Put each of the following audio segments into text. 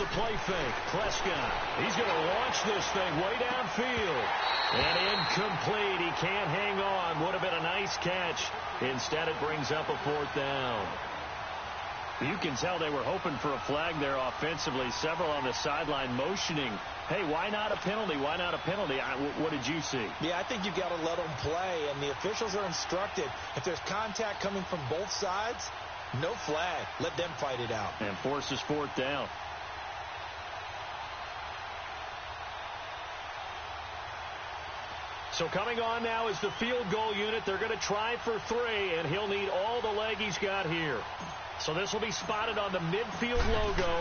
the play fake. Prescott, he's going to launch this thing way downfield. And incomplete. He can't hang on. Would have been a nice catch. Instead, it brings up a fourth down. You can tell they were hoping for a flag there offensively. Several on the sideline motioning, hey, why not a penalty? Why not a penalty? What did you see? Yeah, I think you've got to let them play, and the officials are instructed. If there's contact coming from both sides, no flag. Let them fight it out. And forces fourth down. So coming on now is the field goal unit. They're going to try for 3, and he'll need all the leg he's got here. So this will be spotted on the midfield logo.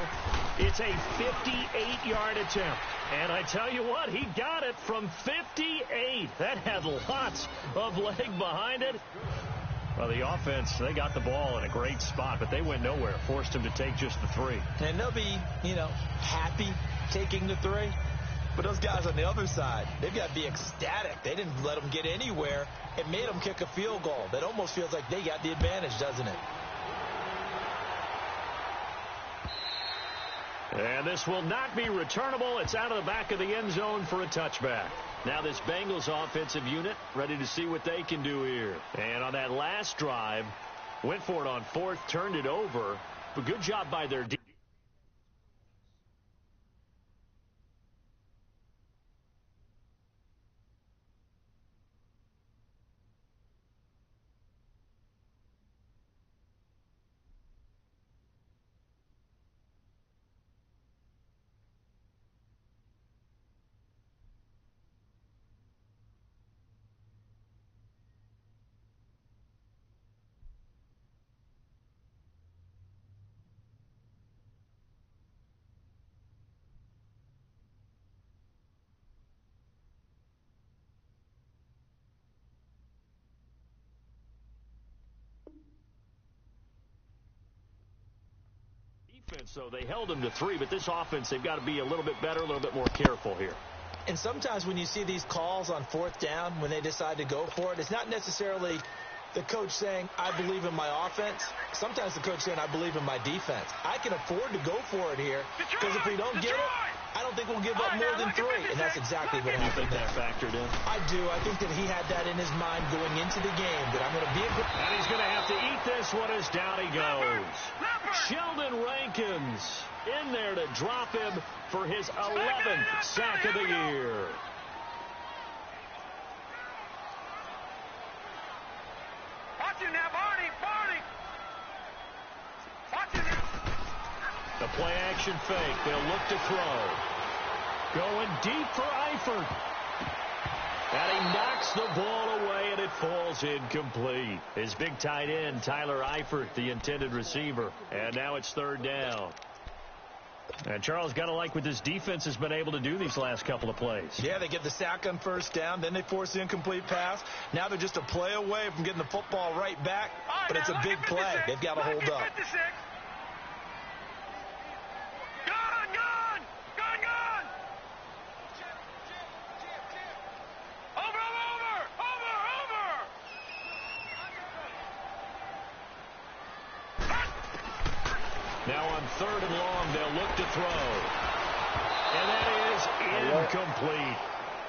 It's a 58-yard attempt. And I tell you what, he got it from 58. That had lots of leg behind it. Well, the offense, they got the ball in a great spot, but they went nowhere. Forced him to take just the 3. And they'll be, happy taking the 3. But those guys on the other side, they've got to be ecstatic. They didn't let them get anywhere. It made them kick a field goal. That almost feels like they got the advantage, doesn't it? And this will not be returnable. It's out of the back of the end zone for a touchback. Now this Bengals offensive unit ready to see what they can do here. And on that last drive, went for it on 4th, turned it over. But good job by their defense. So they held him to 3, but this offense, they've got to be a little bit better, a little bit more careful here. And sometimes when you see these calls on 4th down, when they decide to go for it, it's not necessarily the coach saying, I believe in my offense. Sometimes the coach saying, I believe in my defense. I can afford to go for it here, because if we don't get it, I don't think we'll give up more than 3. And that's exactly what happened. You think that factored in? I do. I think that he had that in his mind going into the game, that I'm going to be a good... And he's going to have to eat this one as down he goes. Sheldon Rankins in there to drop him for his 11th sack of the year. Watch him now, Barney. Watch him. The play action fake. They'll look to throw. Going deep for Eifert. And he knocks the ball away, and it falls incomplete. His big tight end, Tyler Eifert, the intended receiver. And now it's 3rd down. And Charles, got to like what this defense has been able to do these last couple of plays. Yeah, they get the sack on 1st down, then they force the incomplete pass. Now they're just a play away from getting the football right back, but it's a big play. They've got to hold up. Now on 3rd and long, they'll look to throw. And that is incomplete.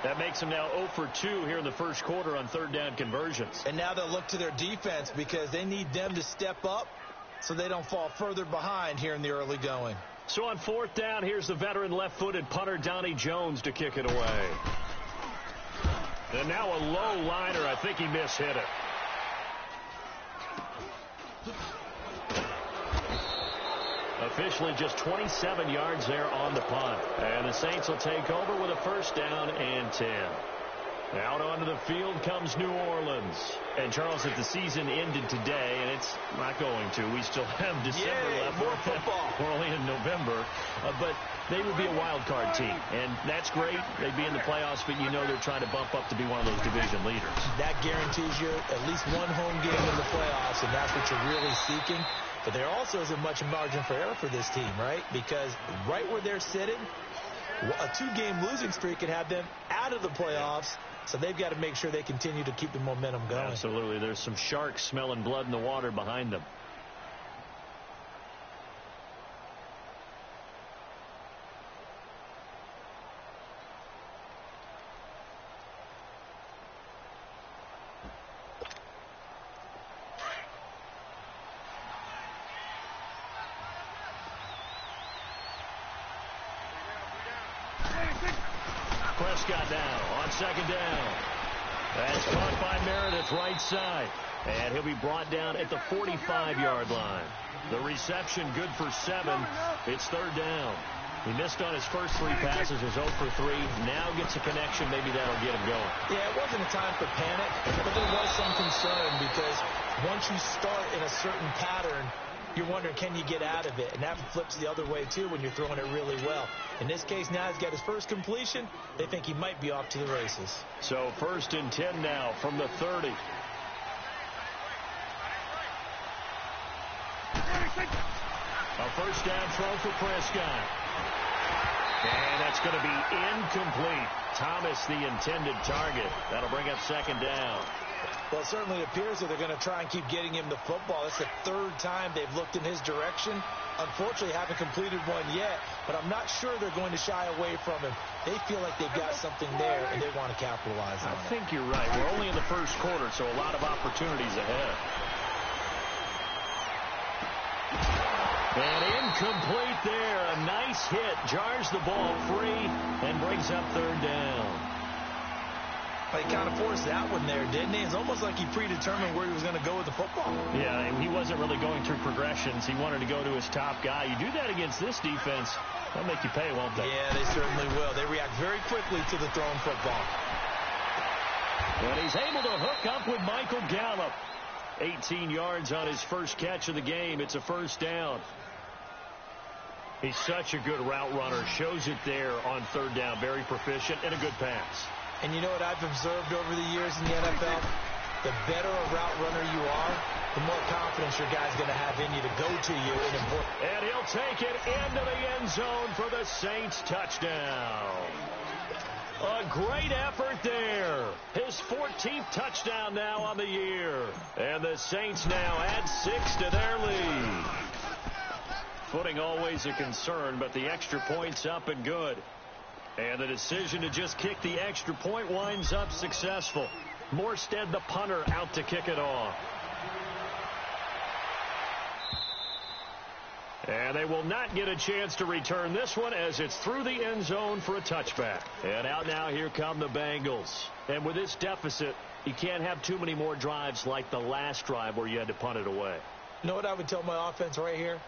That makes them now 0 for 2 here in the first quarter on 3rd down conversions. And now they'll look to their defense because they need them to step up so they don't fall further behind here in the early going. So on 4th down, here's the veteran left-footed punter Donnie Jones to kick it away. And now a low liner. I think he mishit it. Officially just 27 yards there on the punt. And the Saints will take over with a 1st down and 10. Out onto the field comes New Orleans. And Charles, if the season ended today, and it's not going to, we still have December left. More football. We're only in November. But they would be a wild card team. And that's great. They'd be in the playoffs, but you know they're trying to bump up to be one of those division leaders. That guarantees you at least one home game in the playoffs, and that's what you're really seeking. But there also isn't much margin for error for this team, right? Because right where they're sitting, a 2-game losing streak could have them out of the playoffs. So they've got to make sure they continue to keep the momentum going. Absolutely. There's some sharks smelling blood in the water behind them. Prescott now on second down. That's caught by Meredith right side. And he'll be brought down at the 45-yard line. The reception good for 7. It's third down. He missed on his first 3 passes, is 0 for 3. Now gets a connection. Maybe that'll get him going. Yeah, it wasn't a time for panic, but there was some concern because once you start in a certain pattern, you're wondering, can you get out of it? And that flips the other way, too, when you're throwing it really well. In this case, now he's got his first completion. They think he might be off to the races. So 1st and 10 now from the 30. A first down throw for Prescott. And that's going to be incomplete. Thomas, the intended target. That'll bring up second down. Well, it certainly appears that they're going to try and keep getting him the football. It's the 3rd time they've looked in his direction. Unfortunately, haven't completed one yet, but I'm not sure they're going to shy away from him. They feel like they've got something there, and they want to capitalize on it. I think you're right. We're only in the first quarter, so a lot of opportunities ahead. And incomplete there. A nice hit. Jars the ball free and brings up third down. He kind of forced that one there, didn't he? It's almost like he predetermined where he was going to go with the football. Yeah, and he wasn't really going through progressions. He wanted to go to his top guy. You do that against this defense, they'll make you pay, won't they? Yeah, they certainly will. They react very quickly to the thrown football. And he's able to hook up with Michael Gallup. 18 yards on his first catch of the game. It's a first down. He's such a good route runner. Shows it there on third down. Very proficient and a good pass. And you know what I've observed over the years in the NFL? The better a route runner you are, the more confidence your guy's going to have in you to go to you. And he'll take it into the end zone for the Saints touchdown. A great effort there. His 14th touchdown now on the year. And the Saints now add 6 to their lead. Footing always a concern, but the extra point's up and good. And the decision to just kick the extra point winds up successful. Morstead, the punter, out to kick it off. And they will not get a chance to return this one as it's through the end zone for a touchback. And out now, here come the Bengals. And with this deficit, you can't have too many more drives like the last drive where you had to punt it away. You know what I would tell my offense right here?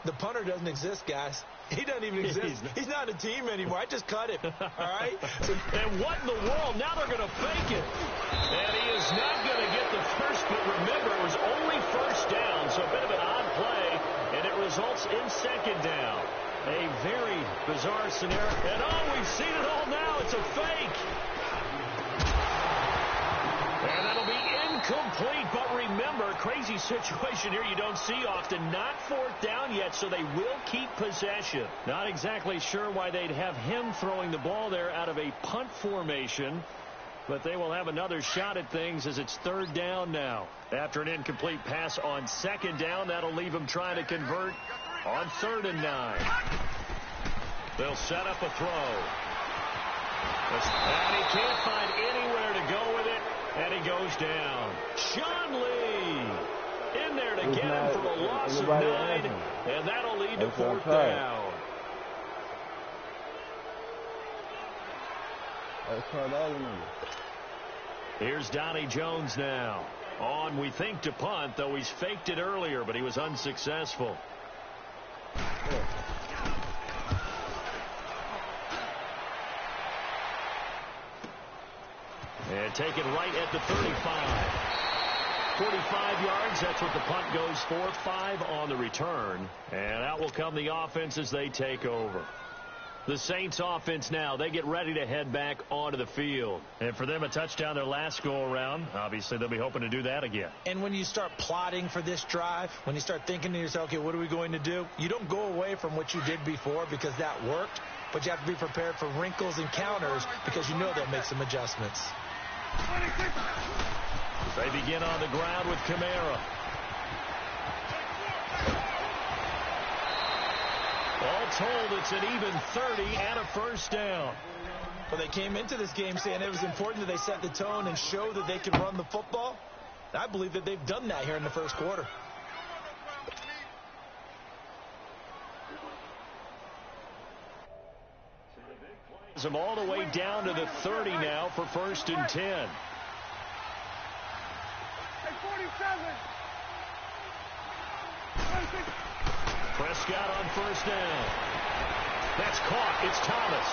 The punter doesn't exist, guys. He doesn't even exist. He's not a team anymore. I just cut him. All right? And what in the world? Now they're going to fake it. And he is not going to get the first, but remember, it was only first down, so a bit of an odd play, and it results in second down. A very bizarre scenario. And, oh, we've seen it all now. It's a fake. And that'll be incomplete, but remember, crazy situation here you don't see often. Not fourth down yet, so they will keep possession. Not exactly sure why they'd have him throwing the ball there out of a punt formation, but they will have another shot at things as it's third down now. After an incomplete pass on second down, that'll leave them trying to convert on 3rd and 9. They'll set up a throw. And he can't find anywhere to go with it. And he goes down. Sean Lee in there to get him for a loss of 9. And that'll lead to fourth down. Here's Donnie Jones now. On, we think, to punt, though he's faked it earlier, but he was unsuccessful. And taken right at the 35. 45 yards, that's what the punt goes for. 5 on the return. And out will come the offense as they take over. The Saints offense now, they get ready to head back onto the field. And for them, a touchdown their last go-around. Obviously, they'll be hoping to do that again. And when you start plotting for this drive, when you start thinking to yourself, okay, what are we going to do? You don't go away from what you did before because that worked. But you have to be prepared for wrinkles and counters because you know they'll make some adjustments. They begin on the ground with Kamara. All told, it's an even 30 and a first down. Well, they came into this game saying it was important that they set the tone and show that they can run the football. I believe that they've done that here in the first quarter. brings them all the way down to the 30 now for 1st and 10. Prescott on 1st down. That's caught. It's Thomas.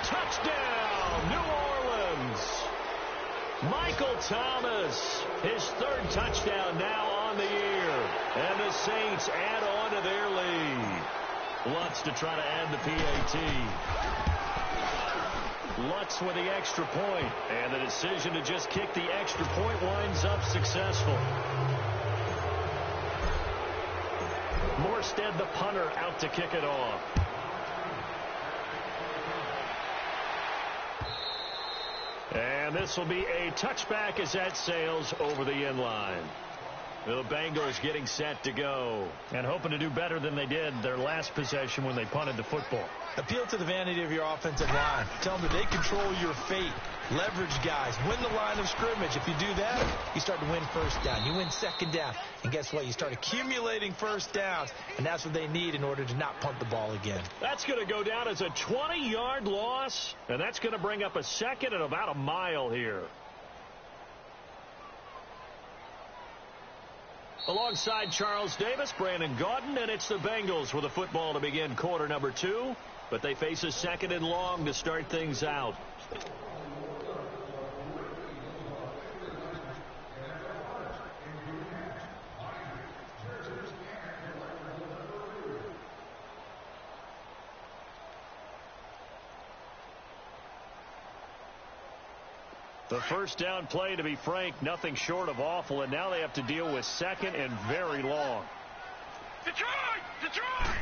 Touchdown, New Orleans. Michael Thomas, his 3rd touchdown now on the year. And the Saints add on to their lead. Lutz to try to add the PAT. Lutz with the extra point. And the decision to just kick the extra point winds up successful. Morstead, the punter, out to kick it off. And this will be a touchback as that sails over the end line. The Bengals getting set to go and hoping to do better than they did their last possession when they punted the football. Appeal to the vanity of your offensive line. Tell them that they control your fate. Leverage guys. Win the line of scrimmage. If you do that, you start to win 1st down. You win 2nd down. And guess what? You start accumulating 1st downs. And that's what they need in order to not punt the ball again. That's going to go down as a 20-yard loss. And that's going to bring up a 2nd and about a mile here. Alongside Charles Davis, Brandon Gaudin, and it's the Bengals with the football to begin quarter number 2. But they face a 2nd and long to start things out. The 1st down play, to be frank, nothing short of awful, and now they have to deal with 2nd and very long. Detroit! Detroit!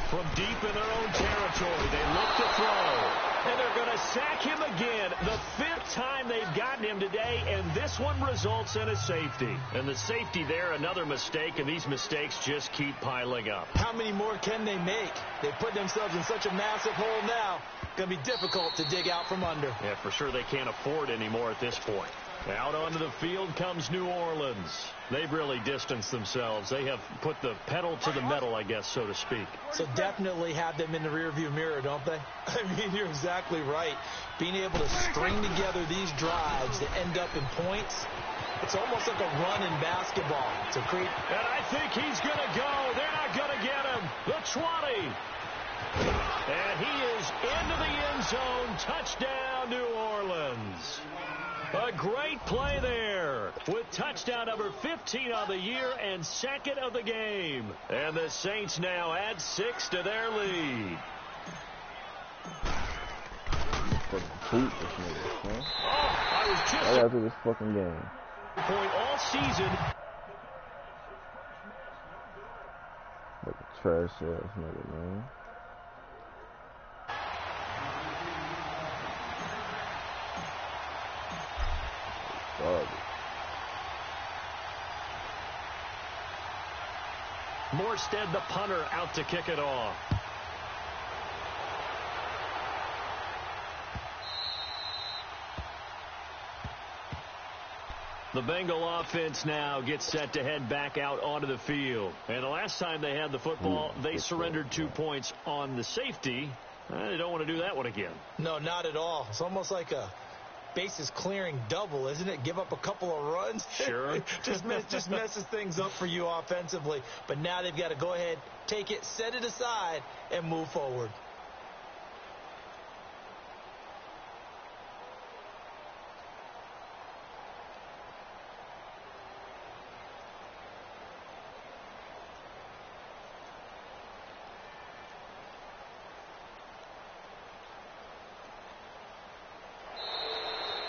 From deep in their own territory, they look to throw. And they're going to sack him again. The 5th time they've gotten him today, and this one results in a safety. And the safety there, another mistake, and these mistakes just keep piling up. How many more can they make? They put themselves in such a massive hole now. Going to be difficult to dig out from under. Yeah, for sure they can't afford anymore at this point. Out onto the field comes New Orleans. They've really distanced themselves. They have put the pedal to the metal, I guess, so to speak. So definitely have them in the rearview mirror, don't they? I mean, you're exactly right. Being able to string together these drives that end up in points, it's almost like a run in basketball. It's a great... And I think he's going to go. They're not going to get him. The 20. And he is into the end zone. Touchdown, New Orleans. A great play there with touchdown number 15 on the year and 2nd of the game. And the Saints now add 6 to their lead. I was just after this fucking game. Point all season. Like a trash ass nigga, man. Morstead, the punter, out to kick it off. The Bengal offense now gets set to head back out onto the field. And the last time they had the football, they surrendered 2 points on the safety. They don't want to do that one again. No, not at all. It's almost like a bases clearing double, isn't it? Give up a couple of runs. Sure. just messes things up for you offensively. But now they've got to go ahead, take it, set it aside, and move forward.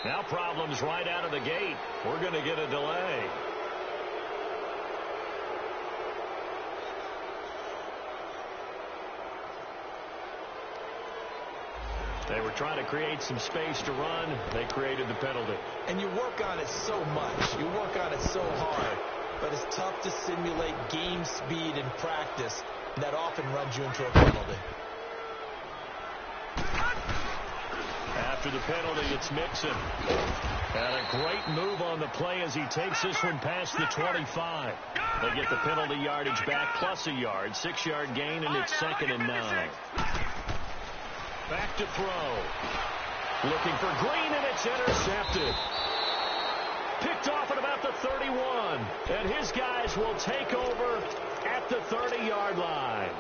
Now problems right out of the gate. We're going to get a delay. They were trying to create some space to run. They created the penalty. And you work on it so much. You work on it so hard. But it's tough to simulate game speed in practice. That often runs you into a penalty. After the penalty, it's Mixon. And a great move on the play as he takes this one past the 25. They get the penalty yardage back plus a yard. 6-yard gain, and it's 2nd and 9. Back to throw. Looking for Green, and it's intercepted. Picked off at about the 31. And his guys will take over at the 30-yard line.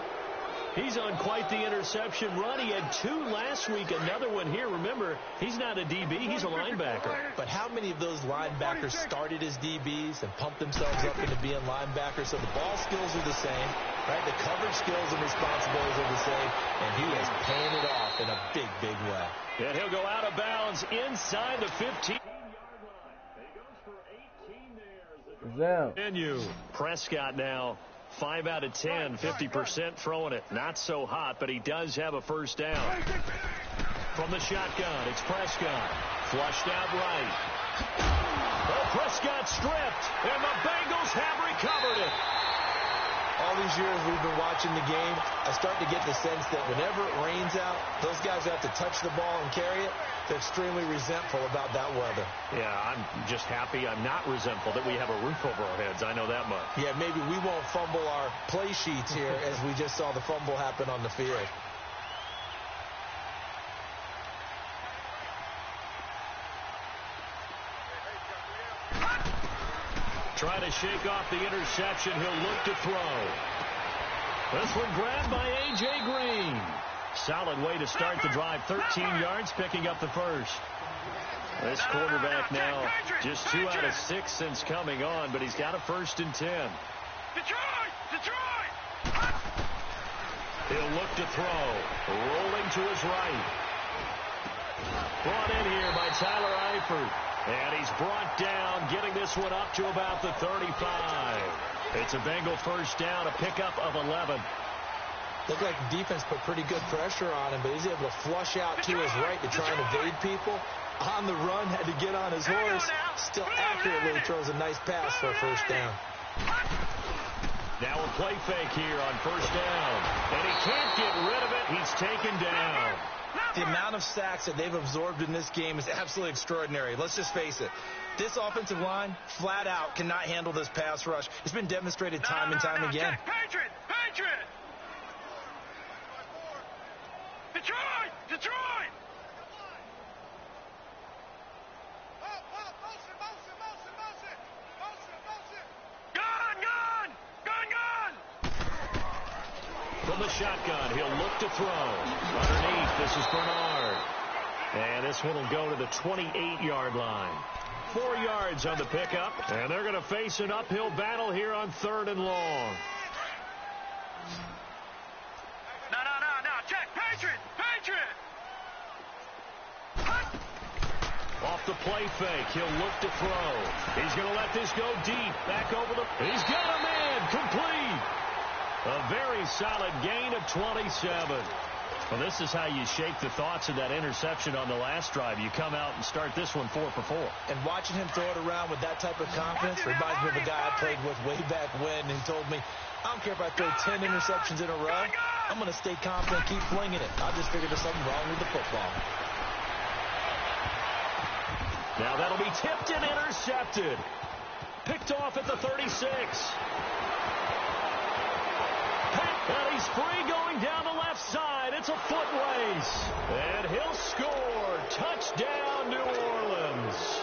He's on quite the interception run. He had 2 last week, another one here. Remember, he's not a DB, he's a linebacker. But how many of those linebackers started as DBs and pumped themselves up into being linebackers? So the ball skills are the same, right? The coverage skills and responsibilities are the same, and he is paying it off in a big, big way. And he'll go out of bounds inside the 15. Menu. Prescott now 5 out of 10, 50% throwing it. Not so hot, but he does have a first down. From the shotgun, it's Prescott. Flushed out right. Oh, Prescott stripped, and the Bengals have recovered it. All these years we've been watching the game, I start to get the sense that whenever it rains out, those guys who have to touch the ball and carry it, they're extremely resentful about that weather. Yeah, I'm just happy I'm not resentful that we have a roof over our heads. I know that much. Yeah, maybe we won't fumble our play sheets here as we just saw the fumble happen on the field. Trying to shake off the interception. He'll look to throw. This one grabbed by A.J. Green. Solid way to start the drive. 13 yards, picking up the first. This quarterback now just 2 out of 6 since coming on, but he's got a 1st and 10. Detroit! He'll look to throw. Rolling to his right. Brought in here by Tyler Eifert. And he's brought down, getting this one up to about the 35. It's a Bengal first down, a pickup of 11. Looked like the defense put pretty good pressure on him, but he's able to flush out to his right to try and evade people. On the run, had to get on his horse. Still accurately throws a nice pass for a first down. Now a play fake here on first down. And he can't get rid of it. He's taken down. The amount of sacks that they've absorbed in this game is absolutely extraordinary. Let's just face it. This offensive line, flat out, cannot handle this pass rush. It's been demonstrated time and time again. Patriot! Detroit! Gone! From the shotgun, he'll look to throw. Underneath, this is Bernard. And this one will go to the 28-yard line. 4 yards on the pickup, and they're going to face an uphill battle here on 3rd and long. No, check, Patriot! Off the play fake, he'll look to throw. He's going to let this go deep. Back over the... He's got a man, complete. A very solid gain of 27. Well, this is how you shake the thoughts of that interception on the last drive. You come out and start this one 4 for 4. And watching him throw it around with that type of confidence reminds me of a guy I played with way back when, and he told me, I don't care if I throw 10 interceptions in a row. I'm going to stay confident, keep flinging it. I just figured there's something wrong with the football. Now that'll be tipped and intercepted. Picked off at the 36. And he's free going down the left side. It's a foot race. And he'll score. Touchdown, New Orleans.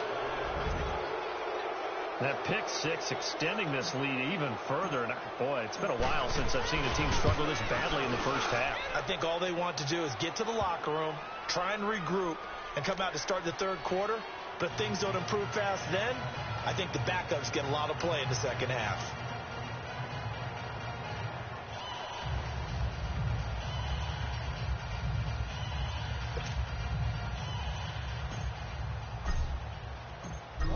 That pick six extending this lead even further. And boy, it's been a while since I've seen a team struggle this badly in the first half. I think all they want to do is get to the locker room, try and regroup, and come out to start the third quarter. But if things don't improve fast then, I think the backups get a lot of play in the second half.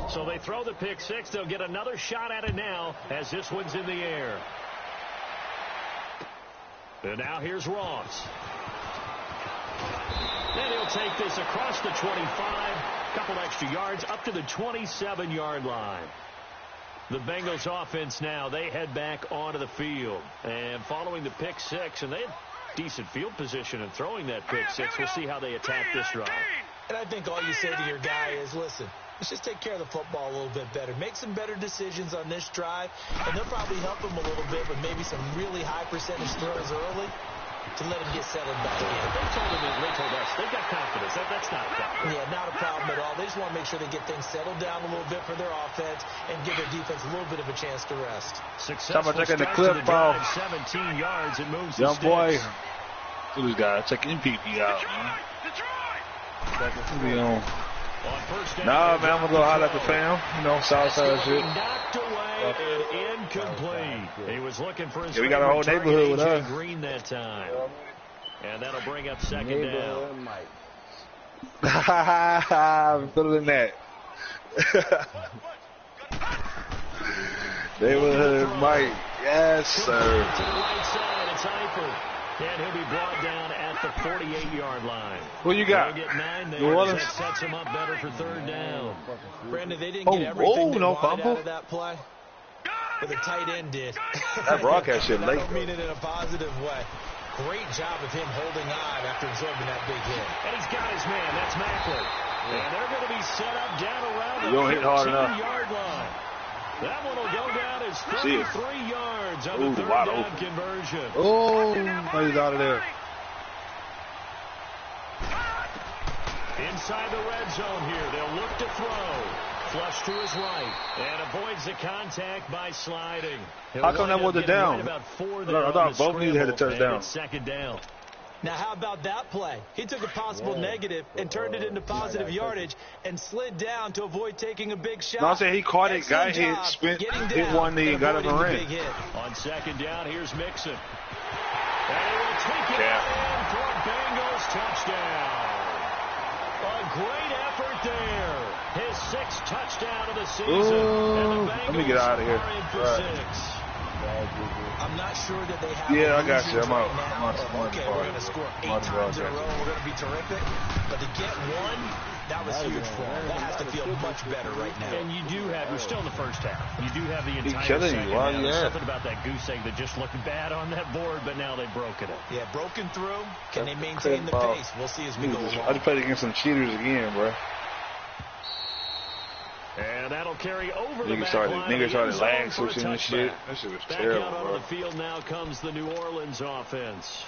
So they throw the pick six. They'll get another shot at it now as this one's in the air. And now here's Ross. And he'll take this across the 25. A couple extra yards up to the 27-yard line. The Bengals offense now, they head back onto the field. And following the pick six, and they had decent field position in throwing that pick six. We'll see how they attack this drive. And I think all you say to your guy is, listen, let's just take care of the football a little bit better. Make some better decisions on this drive, and they'll probably help him a little bit with maybe some really high percentage throws early. to let him get settled back in. They told us they've got confidence. That's not a problem. Yeah, not a problem at all. They just want to make sure they get things settled down a little bit for their offense and give their defense a little bit of a chance to rest. Successful taking the start clip to the drive, off. 17 yards. It moves Young the boy. sticks. Look at this guy. Checking MPP out, man. Be on. Nah, man, I'm going to go holler at the fam. You know, Southside shit. Knocked away and incomplete. He was looking for his Yeah, we got a whole favorite neighborhood with target, us. AJ Green that time. And that'll bring up second down. I'm feeling that. Neighborhood Mike. Yes, sir. To the right side, it's Eifert. And he'll be brought down at the 48-yard line. Who you got? They'll get 9 there. New Orleans? That sets him up better for third down. Brandon, they didn't get everything they no wanted fumble. out of that play, but the tight end did. That broadcast shit I late. don't mean it in a positive way. Great job of him holding on after absorbing that big hit. And he's got his man. That's Macklin. And they're going to be set up down around the You don't hit hard enough. 15-yard line. That one will go down as 33 yards on the third wide down open. conversion. Oh, he's out of there. Inside the red zone here. They'll look to throw. Flush to his right. And avoids the contact by sliding. How come that wasn't down? Right about 4 I thought both of these had a touchdown. Second down. Now, how about that play? He took a possible negative and turned it into positive yardage and slid down to avoid taking a big shot. No, I'm saying he caught it, Excellent got hit, job spent, getting hit down one knee, and got up and avoiding the ran. big hit. On second down, here's Mixon. And he will take it Yeah. in for a Bengals touchdown. A great effort there. His 6th touchdown of the season. And the Bengals Let me get out of here. are in for Right. 6. I'm not sure that they have. Yeah, I got you. I'm out. Right I'm now. out. Okay, we're going to score 8 times in a row. We're going to be terrific. But to get one, that was huge for them. That has to feel much better right now. And you do have, you're still in the first half. You do have the entire killing you. second Why half. you There's at? something about that goose egg that just looked bad on that board, but now they've broken it. Yeah, broken through. Can they maintain the Ball. pace? We'll see as we go I along. just played against some cheaters again, bro. And that'll carry over the Niggas back started, line. niggas started End lag zone for a switching and shit. touchback. That shit was Back terrible, out onto bro. the field now comes the New Orleans offense.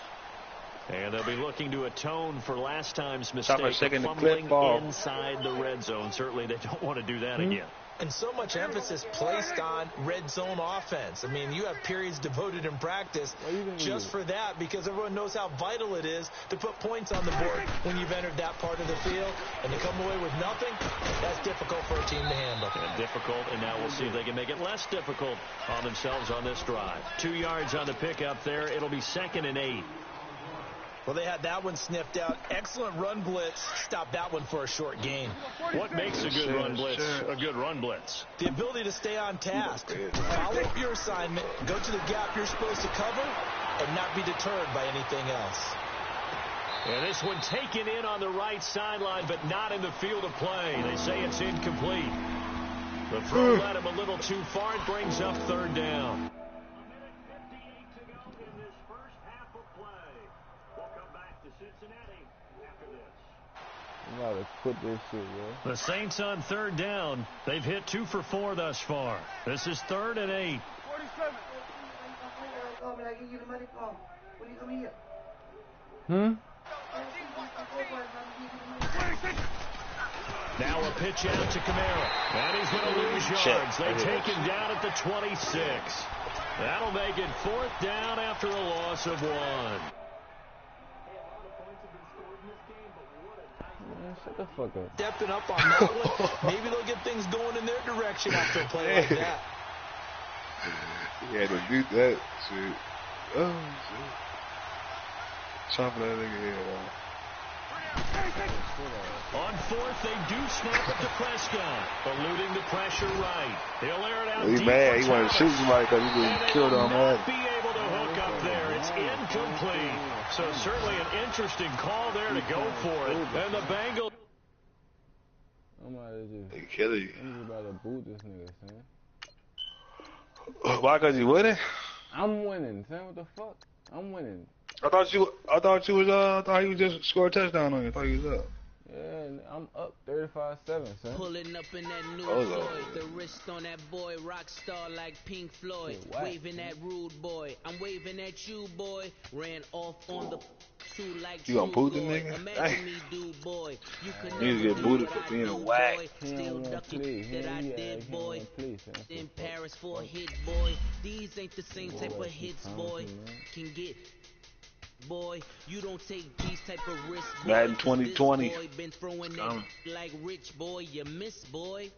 And they'll be looking to atone for last time's mistake of second, the fumbling clip ball. inside the red zone. Certainly they don't want to do that again. And so much emphasis placed on red zone offense. I mean, you have periods devoted in practice just for that because everyone knows how vital it is to put points on the board when you've entered that part of the field. And to come away with nothing, that's difficult for a team to handle. And difficult, and now we'll see if they can make it less difficult on themselves on this drive. 2 yards on the pickup there. It'll be 2nd and 8. Well, they had that one sniffed out. Excellent run blitz. Stop that one for a short gain. What makes a good run blitz a good run blitz? The ability to stay on task. Follow up your assignment, go to the gap you're supposed to cover, and not be deterred by anything else. And this one taken in on the right sideline, but not in the field of play. They say it's incomplete. The throw led him a little too far. It brings up 3rd down. I'm about to quit this shit, yo. The Saints on 3rd down. They've hit 2 for 4 thus far. This is 3rd and 8. 47. Now a pitch out to Kamara. And he's going to lose yards. They take him down at the 26. That'll make it 4th down after a loss of 1. Man, shut the fuck up. Stepping up on that one. Maybe they'll get things going in their direction after a play like that. He had to do that shit. Oh, shit. Chopping that nigga head off. On 4th, they do snap it to Prescott, eluding the pressure right. He'll air it out He's deep mad. for He wanted to shoot Thomas. somebody because he And getting they killed will on not Madden. be able to hook up there. It's incomplete. So certainly an interesting call there to go for it. And the Bengals. I'm about to just, He killing you. I'm just about to boot this nigga, son. Why? Because he winning? I'm winning, son. What the fuck? I'm winning. I thought he was just scored a touchdown on you. I thought he was up. Yeah, I'm up 35-7, son. Pulling up in that new Hold on. toy. The wrist on that boy, rock star like Pink Floyd. Shit, Waving at rude boy. I'm waving at you, boy. Ran off on the two like You gonna boot the True Boy. nigga? Imagine Hey. me do, boy. You could Need to never get do booted what for I being do, whack. boy. He Still don't wanna ducking play. that I He did, don't boy. wanna play, son. In Paris for a hit, boy. These ain't the same type of hits, boy. Can get. Boy, you don't take these type of risks, boy. Madden 2020. 2020. Boy, been throwing Coming. that like rich, boy. You miss, boy.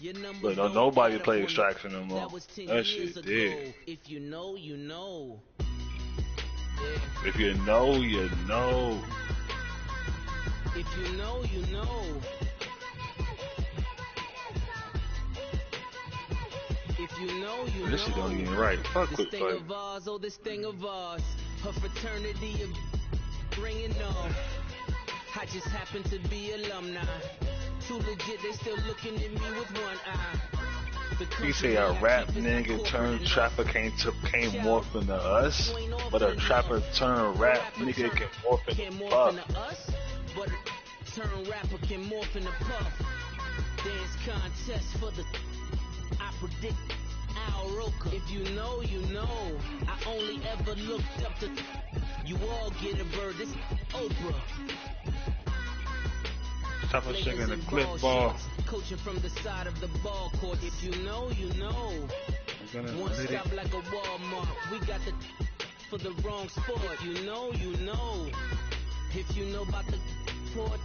Your number But don't nobody add up play on extraction no the- more. That was 10 That years shit ago. dead. If you know, you know. Yeah. If you know, you know. If you know, you know. If you know, you know. This shit don't even right. Fuck This quick thing play. of ours, oh, this thing of ours. Her fraternity of bringing on. I just happen to be alumni. Too legit, they still looking at me with one eye. The He say a company I rap keep is nigga not turned corporate trapper came morph into us, but a trapper turned rap nigga can morph Can't into morph puff. into us, but a turn rapper can morph into puff. Dance contest for the I predict Al Roker. If you know, you know. I only ever looked up to you all get a bird. This Oprah. Trapper Players singing the in clip ball ball. shorts, coaching from the side of the ball court. If you know, you know. One stop like a Walmart. We got the for the wrong sport. You know, you know. If you know about the port,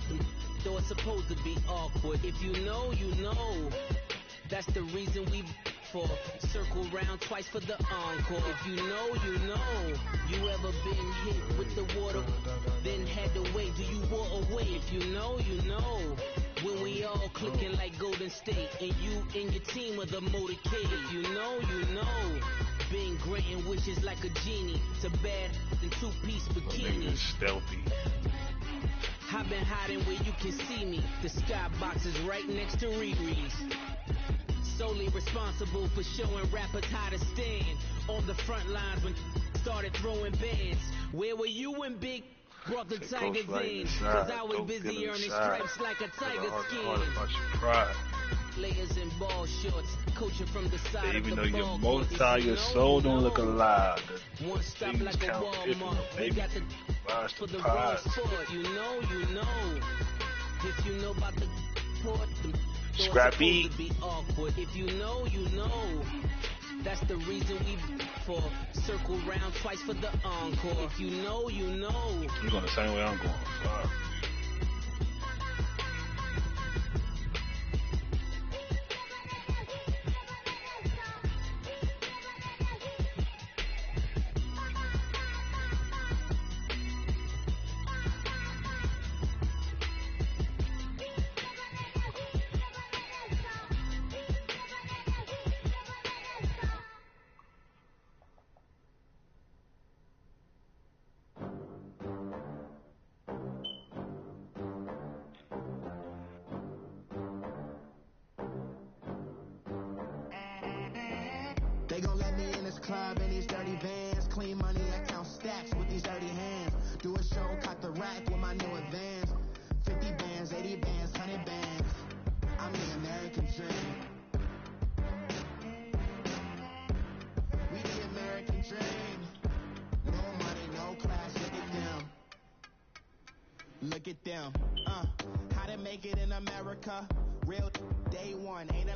though it's supposed to be awkward. If you know, you know. That's the reason we for circle round twice for the encore. If you know, you know. You ever been hit with the water, then had to wait till you wore away. If you know, you know. When we all clicking like Golden State, and you and your team are the motorcade. If you know, you know. Been granting wishes like a genie to bad in two-piece Nigga bikinis. is stealthy. I've been hiding where you can see me. The skybox is right next to Riri's. Solely responsible for showing rappers how to stand on the front lines when started throwing bands. Where were you when Big brought the Say Tigers Coach right in? inside. Cause I was Don't get busy earning inside. stripes like a tiger Hard skin. bunch of pride. Players in ball shorts, coaching from the side Even of though the your ball multi, court. If you your know, soul you don't look know. alive. One stop Things like a count different. Walmart. We Baby, got the rise for to the wrong pies. sport. You know, you know. If you know about the port, the Scrappy. supposed to be awkward. If you know, you know. That's the reason we for circle round twice for the encore. If you know, you know. You're going the same way I'm going. Fuck. They gon' let me in this club in these dirty vans. Clean money, I count stacks with these dirty hands. Do a show, cut the rack with my new advance. 50 bands, 80 bands, 100 bands. I'm the American dream. We the American dream. No money, no class, look at them. Look at them. How to make it in America. Real day one, ain't a